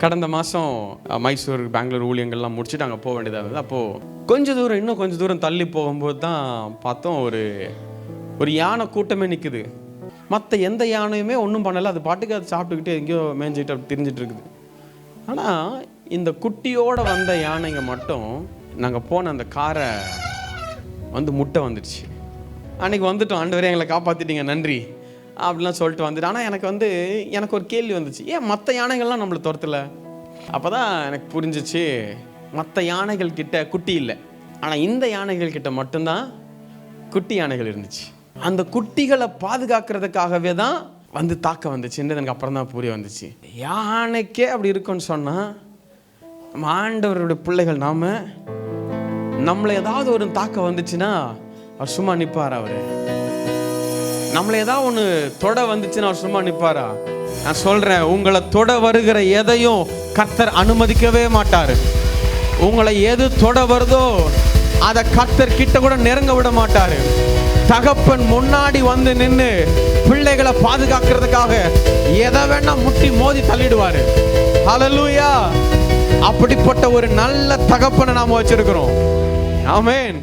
கடந்த மாதம் மைசூர், பெங்களூர் ஊழியங்கள்லாம் முடிச்சுட்டு அங்கே போக வேண்டியதாக இருந்தது. அப்போது இன்னும் கொஞ்சம் தூரம் தள்ளி போகும்போது தான் பார்த்தோம், ஒரு யானை கூட்டமே நிற்குது. மற்ற எந்த யானையுமே ஒன்றும் பண்ணலை, அது பாட்டுக்கு அது சாப்பிட்டுக்கிட்டு எங்கேயோ மேய்ஞ்சிட்டு அப்படி திரிஞ்சிட்டு இருக்குது. ஆனால் இந்த குட்டியோடு வந்த யானைங்க மட்டும் நாங்கள் போன அந்த காரை முட்டை வந்துடுச்சு. அன்றைக்கி வந்துட்டோம், ஆண்டவரே எங்களை காப்பாற்றிட்டீங்க, நன்றி அப்படிலாம் சொல்லிட்டு வந்துட்டு. ஆனால் எனக்கு ஒரு கேள்வி வந்துச்சு, ஏன் மற்ற யானைகள்லாம் நம்மளை துரத்தலை? அப்போ தான் எனக்கு புரிஞ்சிச்சு, மற்ற யானைகள் கிட்ட குட்டி இல்லை, ஆனால் இந்த யானைகள் கிட்ட மட்டும்தான் குட்டி யானைகள் இருந்துச்சு. அந்த குட்டிகளை பாதுகாக்கிறதுக்காகவே தான் தாக்க வந்துச்சுன்றது எனக்கு அப்புறம் தான் புரிய வந்துச்சு. யானைக்கே அப்படி இருக்குன்னு சொன்னால், நம்ம ஆண்டவருடைய பிள்ளைகள் நம்மளை ஏதாவது ஒரு தாக்க வந்துச்சுன்னா அவர் சும்மா நிற்பாரா? அவர் நம்மளை ஏதாவது ஒன்று தொட வந்துச்சுன்னா அவர் சும்மா நிற்பாரா? நான் சொல்கிறேன், உங்களை தொட வருகிற எதையும் கர்த்தர் அனுமதிக்கவே மாட்டார். உங்களை எது தொட வருதோ அதை கர்த்தர் கிட்ட கூட நெருங்க விட மாட்டார். தகப்பன் முன்னாடி நின்று பிள்ளைகளை பாதுகாக்கிறதுக்காக எதை வேணா முட்டி மோதி தள்ளிடுவாரு. ஹல்லேலூயா! அப்படிப்பட்ட ஒரு நல்ல தகப்பனை நாம வச்சிருக்கிறோம். ஆமென்.